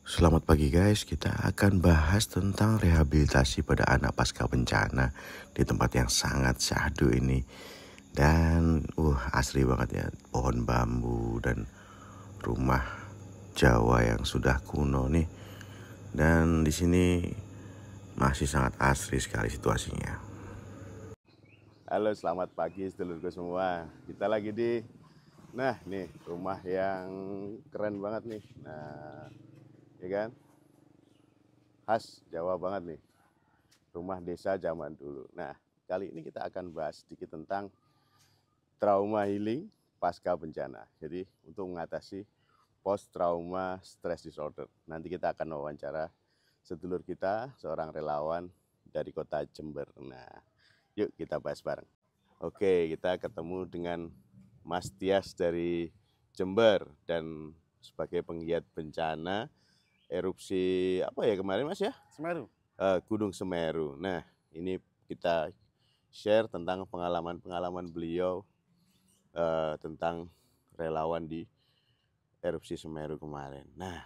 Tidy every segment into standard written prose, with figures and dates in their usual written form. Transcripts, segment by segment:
Selamat pagi guys, kita akan bahas tentang rehabilitasi pada anak pasca bencana di tempat yang sangat syahdu ini. Dan asri banget ya, pohon bambu dan rumah Jawa yang sudah kuno nih. Dan di sini masih sangat asri sekali situasinya. Halo, selamat pagi sedulurku semua. Kita lagi di nih rumah yang keren banget nih. Nah, ya kan? Khas Jawa banget nih, rumah desa zaman dulu. Nah, kali ini kita akan bahas sedikit tentang trauma healing pasca bencana. Jadi untuk mengatasi post trauma stress disorder. Nanti kita akan wawancara sedulur kita, seorang relawan dari kota Jember. Nah, yuk kita bahas bareng. Oke, kita ketemu dengan Mas Tias dari Jember dan sebagai penggiat bencana erupsi apa ya kemarin Mas ya? Semeru. Gunung Semeru. Nah, ini kita share tentang pengalaman-pengalaman beliau tentang relawan di erupsi Semeru kemarin. Nah,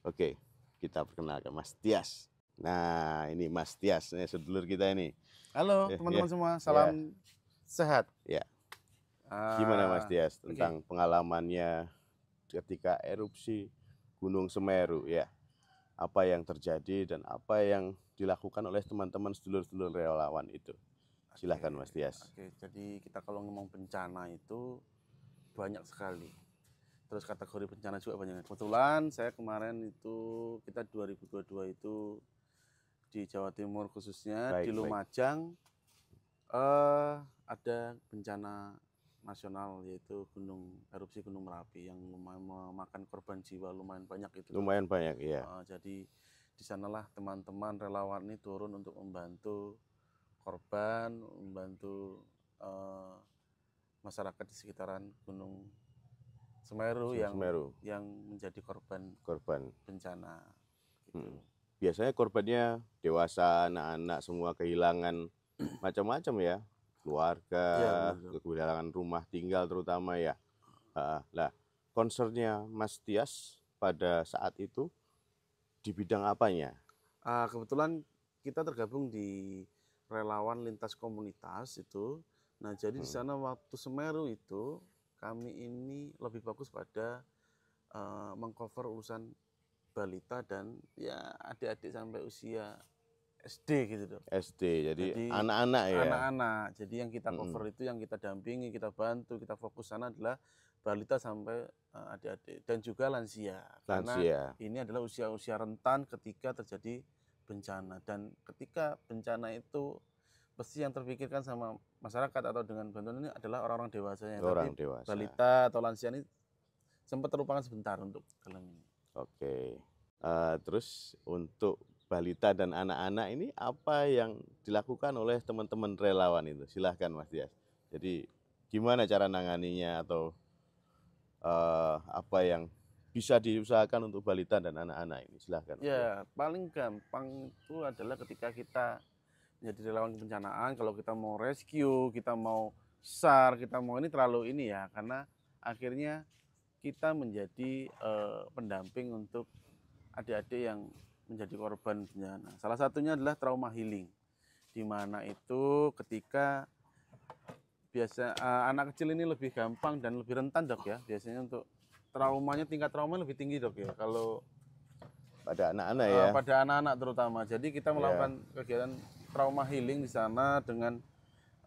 oke, kita perkenalkan Mas Tias. Nah, ini Mas Tias, ini sedulur kita ini. Halo teman-teman semua, ya, salam sehat. ya. Gimana Mas Tias Oke. tentang pengalamannya ketika erupsi Gunung Semeru ya? Apa yang terjadi dan apa yang dilakukan oleh teman-teman sedulur-sedulur relawan itu. Silahkan Mas Tias. Oke, jadi kita kalau ngomong bencana itu banyak sekali. Terus kategori bencana juga banyak. Kebetulan saya kemarin itu kita 2022 itu di Jawa Timur khususnya Baik, di baik. Lumajang ada bencana nasional yaitu erupsi Gunung Merapi yang lumayan memakan korban jiwa lumayan banyak itu. Lumayan banyak ya. Jadi di sanalah teman-teman relawan ini turun untuk membantu korban, membantu masyarakat di sekitaran Gunung Semeru yang menjadi korban bencana. Gitu. Biasanya korbannya dewasa, anak-anak semua kehilangan macam-macam ya, keluarga, kehilangan rumah tinggal terutama ya. Nah, concernnya Mas Tias pada saat itu di bidang apanya? Kebetulan kita tergabung di relawan lintas komunitas itu. Nah, jadi di sana waktu Semeru itu kami ini lebih fokus pada mengcover urusan balita dan ya adik-adik sampai usia SD gitu dong. SD, jadi anak-anak ya. Anak-anak. Jadi yang kita cover itu, yang kita dampingi, kita bantu, kita fokus sana adalah balita sampai adik-adik dan juga lansia. Karena ini adalah usia-usia rentan ketika terjadi bencana, dan ketika bencana itu pasti yang terpikirkan sama masyarakat atau dengan bantuan ini adalah orang-orang dewasanya. Tapi balita atau lansia ini sempat terlupakan sebentar untuk dalam ini. Oke. Terus untuk balita dan anak-anak ini apa yang dilakukan oleh teman-teman relawan itu? Silahkan Mas Dias. Jadi gimana cara nanganinya atau apa yang bisa diusahakan untuk balita dan anak-anak ini? Silahkan. Ya, paling gampang itu adalah ketika kita menjadi relawan kebencanaan, kalau kita mau rescue, kita mau SAR, kita mau ini terlalu ini ya, karena akhirnya kita menjadi pendamping untuk adik-adik yang menjadi korban bencana. Salah satunya adalah trauma healing, di mana itu ketika anak kecil ini lebih gampang dan lebih rentan dok ya, biasanya untuk traumanya, tingkat trauma lebih tinggi dok ya kalau pada anak-anak ya. Pada anak-anak terutama. Jadi kita melakukan kegiatan trauma healing di sana dengan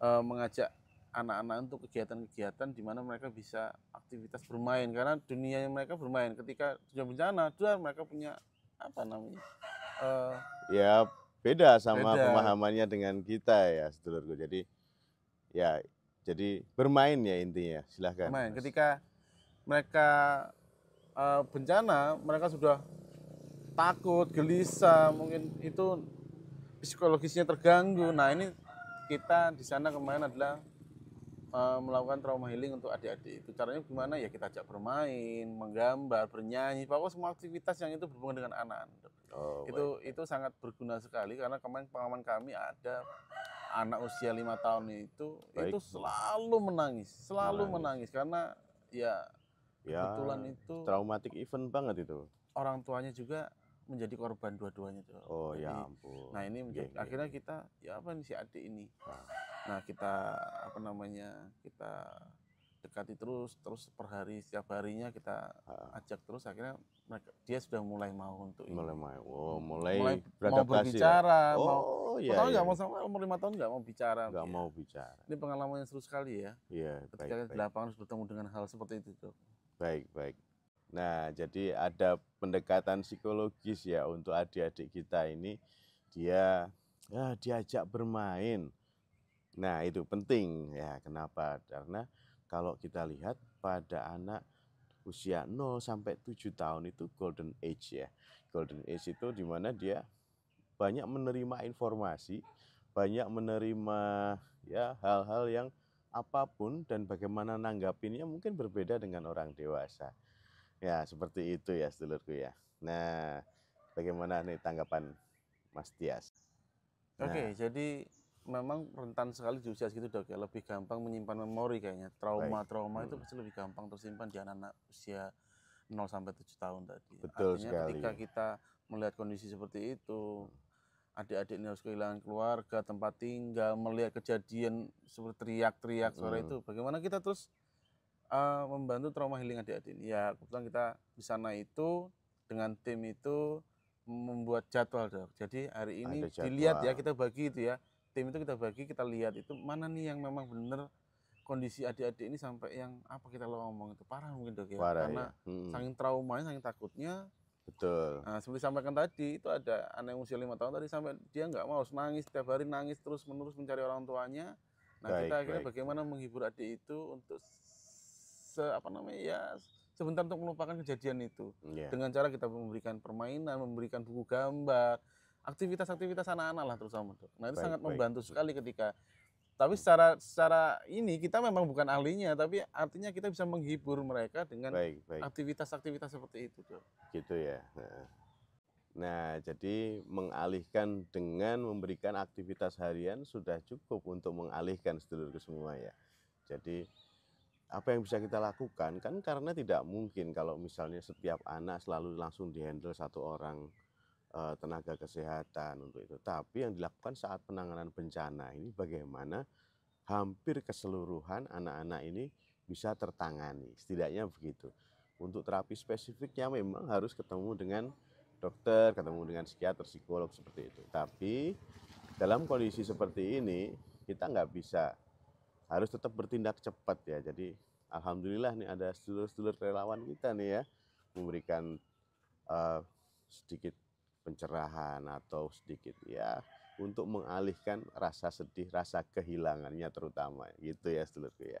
mengajak anak-anak untuk kegiatan-kegiatan di mana mereka bisa aktivitas bermain, karena dunia yang mereka bermain ketika sudah bencana, mereka punya apa namanya? Ya beda sama pemahamannya dengan kita ya sedulurku. Jadi ya jadi bermain ya intinya. Silahkan. Bermain. Ketika mereka bencana, mereka sudah takut, gelisah, mungkin itu psikologisnya terganggu. Nah ini kita di sana kemarin adalah melakukan trauma healing untuk adik-adik. Itu caranya gimana ya, kita ajak bermain, menggambar, bernyanyi, pokoknya semua aktivitas yang itu berhubungan dengan anak. Itu sangat berguna sekali, karena kemarin pengalaman kami ada anak usia 5 tahun itu selalu menangis karena ya kebetulan itu traumatic event banget itu. orang tuanya juga menjadi korban dua-duanya tuh. Oh Jadi, ya ampun. nah ini Iya, iya, akhirnya iya. kita ya apa nih si adik ini. Nah, Nah kita apa namanya kita dekati terus per hari setiap harinya kita heeh. ajak terus akhirnya dia sudah mulai mau untuk ini. Mulai Mau beradaptasi ya? berbicara, Oh iya, pertama iya, nggak mau iya. sama umur 5 tahun nggak mau bicara Nggak dia. mau bicara. Ini pengalaman yang seru sekali ya. Iya, baik, Ketika di baik. lapangan harus bertemu dengan hal seperti itu tuh. Baik, baik. Nah, jadi ada pendekatan psikologis ya untuk adik-adik kita ini. Dia ya diajak bermain. Nah, itu penting ya. Kenapa? Karena kalau kita lihat pada anak usia 0 sampai 7 tahun itu golden age ya. Golden age itu di mana dia banyak menerima informasi, banyak menerima ya hal-hal yang apapun dan bagaimana nanggapinnya mungkin berbeda dengan orang dewasa. Ya, seperti itu ya sedulurku ya. Nah, bagaimana nih tanggapan Mas Tias? Nah, Oke, jadi memang rentan sekali di usia segitu Dok ya, lebih gampang menyimpan memori kayaknya. baik. Trauma-trauma itu pasti lebih gampang tersimpan di anak-anak usia 0 sampai 7 tahun tadi. Betul Artinya sekali. ketika kita melihat kondisi seperti itu, adik-adik ini harus kehilangan keluarga, tempat tinggal, melihat kejadian seperti teriak-teriak suara itu, bagaimana kita terus membantu trauma healing adik-adik ini? Ya, kebetulan kita di sana itu dengan tim itu membuat jadwal Dok. Jadi hari ini Ada dilihat ya, jadwal. kita bagi itu ya. Tim itu kita bagi, kita lihat itu mana nih yang memang benar kondisi adik-adik ini sampai yang apa kita lo ngomong itu parah mungkin Dok ya. Parah ya. Karena saking traumanya, saking takutnya. Betul. Nah, seperti sampaikan tadi itu ada anak yang usia 5 tahun tadi sampai dia nggak mau harus nangis setiap hari, nangis terus menerus mencari orang tuanya. Nah, Baik, kita akhirnya baik. bagaimana menghibur adik itu untuk apa namanya ya sebentar untuk melupakan kejadian itu. Iya. Dengan cara kita memberikan permainan, memberikan buku gambar, aktivitas-aktivitas anak-anak lah terutama Dok. Nah, itu Baik, sangat baik. membantu sekali ketika tapi secara ini kita memang bukan ahlinya, tapi artinya kita bisa menghibur mereka dengan Baik, baik. aktivitas-aktivitas seperti itu Dok. Gitu ya. Nah, jadi mengalihkan dengan memberikan aktivitas harian sudah cukup untuk mengalihkan sedulurku semua ya. Jadi apa yang bisa kita lakukan kan karena tidak mungkin kalau misalnya setiap anak selalu langsung dihandle satu orang tenaga kesehatan untuk itu. Tapi yang dilakukan saat penanganan bencana ini bagaimana hampir keseluruhan anak-anak ini bisa tertangani. Setidaknya begitu. Untuk terapi spesifiknya memang harus ketemu dengan dokter, ketemu dengan psikiater, psikolog seperti itu. Tapi dalam kondisi seperti ini kita nggak bisa, harus tetap bertindak cepat ya. Jadi alhamdulillah nih ada sedulur-sedulur relawan kita nih ya memberikan sedikit pencerahan atau sedikit ya untuk mengalihkan rasa sedih, rasa kehilangannya terutama gitu ya sedulurku ya.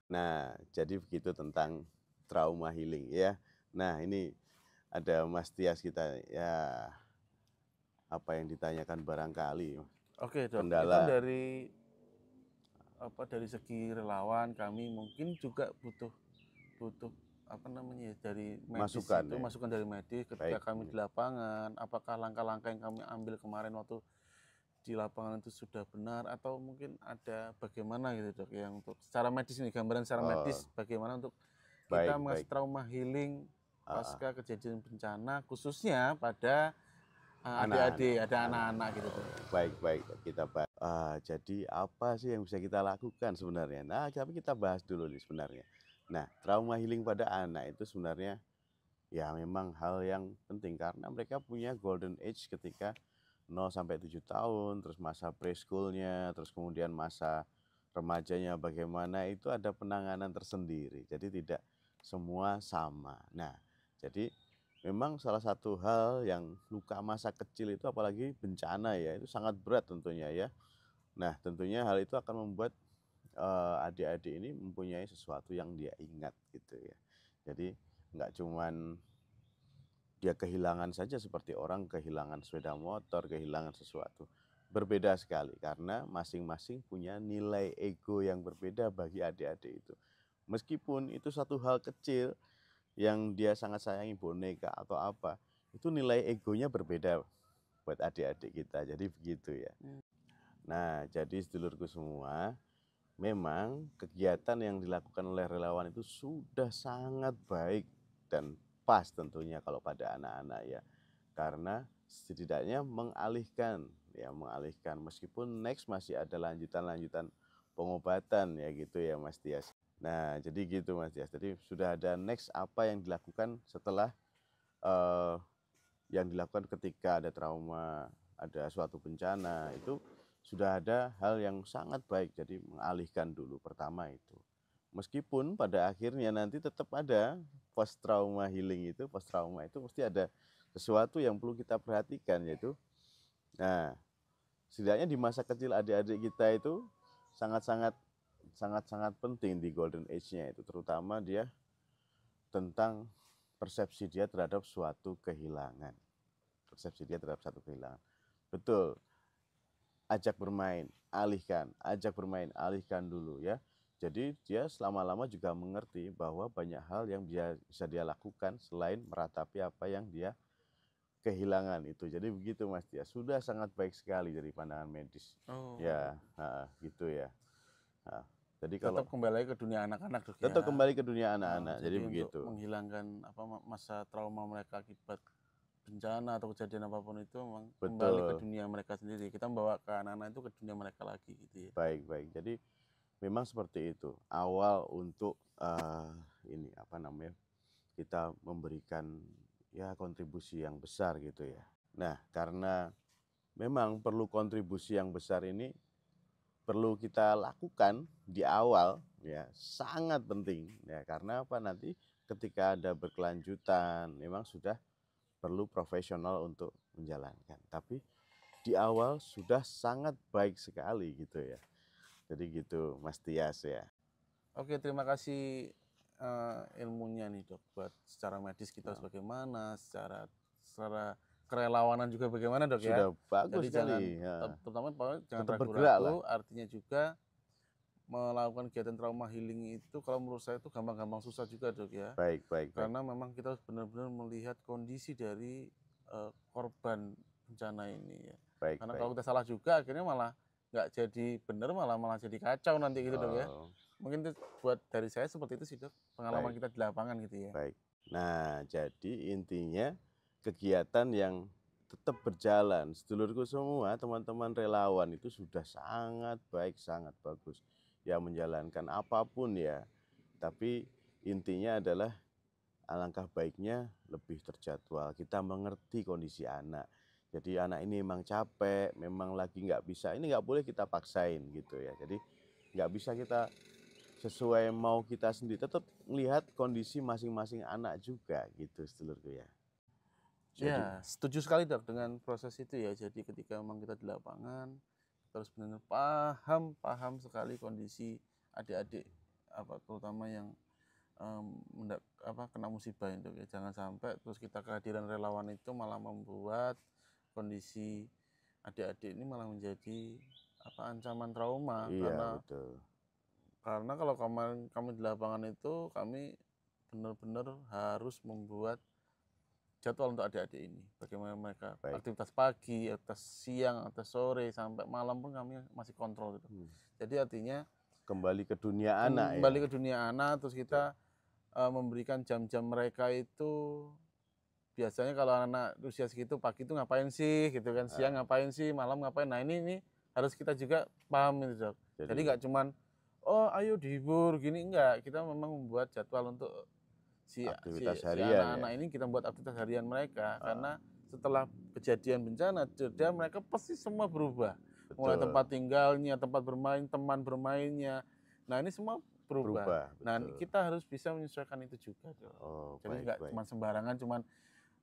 Nah, jadi begitu tentang trauma healing ya. Nah, ini ada Mas Tias kita ya, apa yang ditanyakan barangkali Oke Dok, itu kendala. dari segi relawan kami mungkin juga butuh apa namanya ya, dari medis Masukan itu ya? masukan dari medis ketika Baik. kami di lapangan, apakah langkah-langkah yang kami ambil kemarin waktu di lapangan itu sudah benar atau mungkin ada bagaimana gitu Dok yang untuk secara medis ini gambaran secara medis bagaimana untuk kita Baik, mengasih baik. trauma healing pasca kejadian bencana khususnya pada adik-adik, ada anak-anak gitu Dok. Baik, baik, kita bahas. Jadi apa sih yang bisa kita lakukan sebenarnya? Nah, tapi kita bahas dulu nih sebenarnya. Nah, trauma healing pada anak itu sebenarnya ya memang hal yang penting karena mereka punya golden age ketika 0 sampai 7 tahun, terus masa preschoolnya, terus kemudian masa remajanya bagaimana itu ada penanganan tersendiri. Jadi tidak semua sama. Nah, jadi memang salah satu hal yang luka masa kecil itu apalagi bencana ya, itu sangat berat tentunya ya. Nah, tentunya hal itu akan membuat adik-adik ini mempunyai sesuatu yang dia ingat gitu ya. Jadi nggak cuman dia kehilangan saja seperti orang kehilangan sepeda motor, kehilangan sesuatu. Berbeda sekali karena masing-masing punya nilai ego yang berbeda bagi adik-adik itu. Meskipun itu satu hal kecil yang dia sangat sayangi boneka atau apa, itu nilai egonya berbeda buat adik-adik kita. Jadi begitu ya. Nah, jadi sedulurku semua, memang kegiatan yang dilakukan oleh relawan itu sudah sangat baik dan pas tentunya kalau pada anak-anak ya. Karena setidaknya mengalihkan meskipun next masih ada lanjutan-lanjutan pengobatan ya gitu ya Mas Tias. Nah, jadi gitu Mas Tias. Jadi sudah ada next apa yang dilakukan setelah yang dilakukan ketika ada trauma, ada suatu bencana, itu sudah ada hal yang sangat baik. Jadi mengalihkan dulu pertama itu. Meskipun pada akhirnya nanti tetap ada post trauma healing itu, post trauma itu pasti ada sesuatu yang perlu kita perhatikan, yaitu nah setidaknya di masa kecil adik-adik kita itu sangat-sangat penting di golden age-nya itu, terutama dia tentang persepsi dia terhadap suatu kehilangan. Persepsi dia terhadap satu kehilangan. Betul. Ajak bermain, alihkan dulu ya. Jadi dia selama-lama juga mengerti bahwa banyak hal yang bisa dia lakukan selain meratapi apa yang dia kehilangan itu. Jadi begitu Mas Tia, sudah sangat baik sekali dari pandangan medis. Oh. Ya, gitu ya. Jadi kalau tetap kembali lagi ke dunia anak-anak Dok, tetap ya. kembali ke dunia anak-anak. Jadi untuk begitu. menghilangkan masa trauma mereka akibat bencana atau kejadian apapun itu, memang Betul. kembali ke dunia mereka sendiri. Kita membawa ke anak-anak itu ke dunia mereka lagi gitu ya. Baik. Jadi memang seperti itu. Awal untuk kita memberikan ya kontribusi yang besar gitu ya. Nah, karena memang perlu kontribusi yang besar ini perlu kita lakukan di awal ya, sangat penting ya, karena apa, nanti ketika ada berkelanjutan memang sudah perlu profesional untuk menjalankan, tapi di awal sudah sangat baik sekali gitu ya. Jadi gitu Mas Tias ya. Oke, terima kasih ilmunya nih Dok, buat secara medis kita bagaimana, secara kerelawanan juga bagaimana Dok ya. Sudah bagus Jadi sekali terutama jangan tetap bergerak lah. ragu-ragu, artinya juga melakukan kegiatan trauma healing itu kalau menurut saya itu gampang-gampang susah juga Dok ya. Baik. Karena memang kita harus benar-benar melihat kondisi dari korban bencana ini ya. Karena kalau kita salah juga akhirnya malah nggak jadi benar, malah jadi kacau nanti gitu Dok ya. Mungkin itu buat dari saya seperti itu sih Dok, pengalaman kita di lapangan gitu ya. Baik. Nah, jadi intinya kegiatan yang tetap berjalan, sedulurku semua, teman-teman relawan itu sudah sangat baik, sangat bagus ya, menjalankan apapun ya. Tapi intinya adalah alangkah baiknya lebih terjadwal. Kita mengerti kondisi anak. Jadi anak ini memang capek, memang lagi nggak bisa. Ini nggak boleh kita paksain gitu ya. Jadi nggak bisa kita sesuai mau kita sendiri. Tetap melihat kondisi masing-masing anak juga gitu, sedulurku ya. Ya, setuju sekali Dok dengan proses itu ya. Jadi ketika memang kita di lapangan, kita harus benar-benar paham sekali kondisi adik-adik, terutama yang kena musibah itu ya. Jangan sampai terus kita kehadiran relawan itu malah membuat kondisi adik-adik ini malah menjadi ancaman trauma. Iya, betul. Karena kalau kami di lapangan itu, kami benar-benar harus membuat jadwal untuk adik-adik ini. Bagaimana mereka aktivitas pagi, aktivitas siang, aktivitas sore, sampai malam pun kami masih kontrol gitu. Jadi artinya kembali ke dunia anak. Kembali ke dunia anak, terus kita memberikan jam-jam mereka itu. Biasanya kalau anak usia segitu pagi itu ngapain sih gitu kan, siang ngapain sih, malam ngapain. Nah ini harus kita juga paham itu Dok. Jadi nggak cuman ayo dihibur gini, enggak. Kita memang membuat jadwal untuk si anak-anak ini, kita buat aktivitas harian mereka. Karena setelah kejadian bencana, mereka pasti semua berubah. Betul. Mulai tempat tinggalnya, tempat bermain, teman bermainnya. Nah ini semua berubah. Nah kita harus bisa menyesuaikan itu juga Dok. Jadi nggak cuma sembarangan, cuman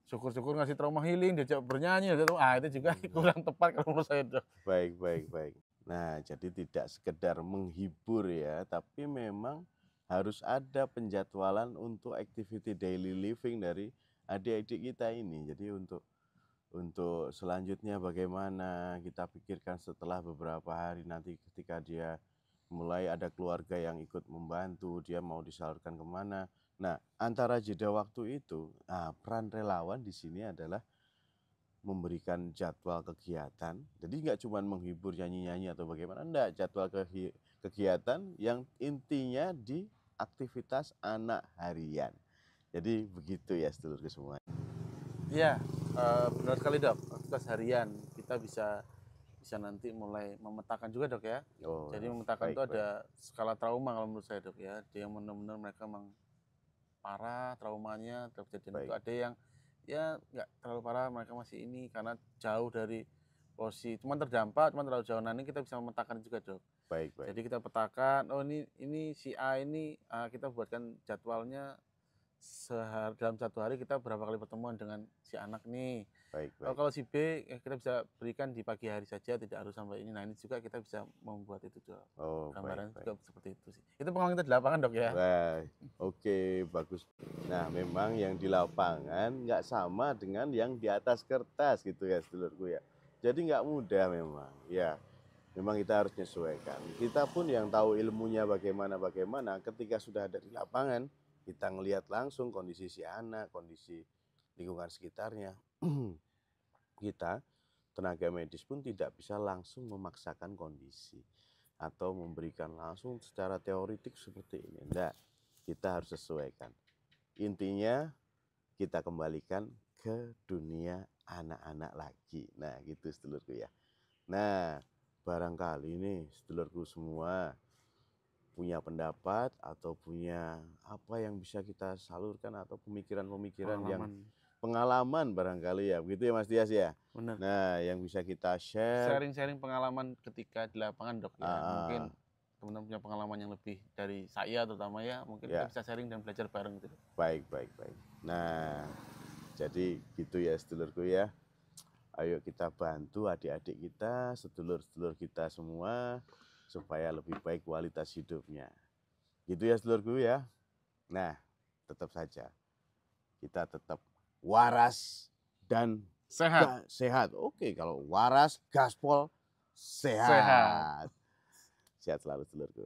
syukur-syukur ngasih trauma healing, diajak bernyanyi, itu juga kurang tepat kalau menurut saya Dok. Baik. Nah, jadi tidak sekedar menghibur ya, tapi memang harus ada penjadwalan untuk activity daily living dari adik-adik kita ini. Jadi untuk selanjutnya bagaimana kita pikirkan setelah beberapa hari nanti ketika dia mulai ada keluarga yang ikut membantu, dia mau disalurkan kemana. Nah, antara jeda waktu itu, peran relawan di sini adalah memberikan jadwal kegiatan. Jadi nggak cuma menghibur nyanyi-nyanyi atau bagaimana, enggak, jadwal kegiatan yang intinya di aktivitas anak harian. Jadi begitu ya sedulurku semua. Iya, benar sekali dok. Aktivitas harian kita bisa bisa nanti mulai memetakan juga dok ya. Oh, Jadi memetakan baik itu baik. ada skala trauma kalau menurut saya dok ya. Ada yang benar-benar mereka memang parah traumanya dalam kejadian itu. Baik, Ada yang ya nggak terlalu parah, mereka masih ini karena jauh dari posisi, cuman terdampak, cuman terlalu jauh. Nah ini kita bisa memetakan juga dok. baik, baik, Jadi kita petakan, oh ini si A ini kita buatkan jadwalnya dalam satu hari kita berapa kali pertemuan dengan si anak nih. baik, Oh, baik. kalau si B kita bisa berikan di pagi hari saja, tidak harus sampai ini. Nah ini juga kita bisa membuat itu juga. Oh, baik, Gambaran baik. juga seperti itu sih. Itu pengalaman kita di lapangan dok ya. Wah, oke, bagus. Nah, memang yang di lapangan nggak sama dengan yang di atas kertas gitu ya, sedulurku ya. Jadi nggak mudah memang. Ya, memang kita harus menyesuaikan. Kita pun yang tahu ilmunya bagaimana, ketika sudah ada di lapangan, kita ngelihat langsung kondisi si anak, kondisi lingkungan sekitarnya. Kita, tenaga medis pun tidak bisa langsung memaksakan kondisi atau memberikan langsung secara teoritik seperti ini. Enggak, kita harus sesuaikan. Intinya kita kembalikan ke dunia anak-anak lagi. Nah, gitu sedulurku ya. Nah, barangkali nih sedulurku semua punya pendapat atau punya apa yang bisa kita salurkan atau pemikiran-pemikiran yang Pengalaman. pengalaman barangkali ya. Begitu ya Mas Dias ya. Benar. Nah, yang bisa kita share. Sharing-sharing pengalaman ketika di lapangan dok ya. Mungkin Ah, teman-teman punya pengalaman yang lebih dari saya terutama ya. Mungkin kita ya, bisa sharing dan belajar bareng gitu. baik, baik, baik. Nah, jadi gitu ya sedulurku ya. Ayo kita bantu adik-adik kita, sedulur-sedulur kita semua supaya lebih baik kualitas hidupnya. Gitu ya sedulurku ya. Nah, tetap saja kita tetap waras dan Sehat. sehat. Oke, kalau waras, gaspol, Sehat. sehat. Sehat selalu sedulurku.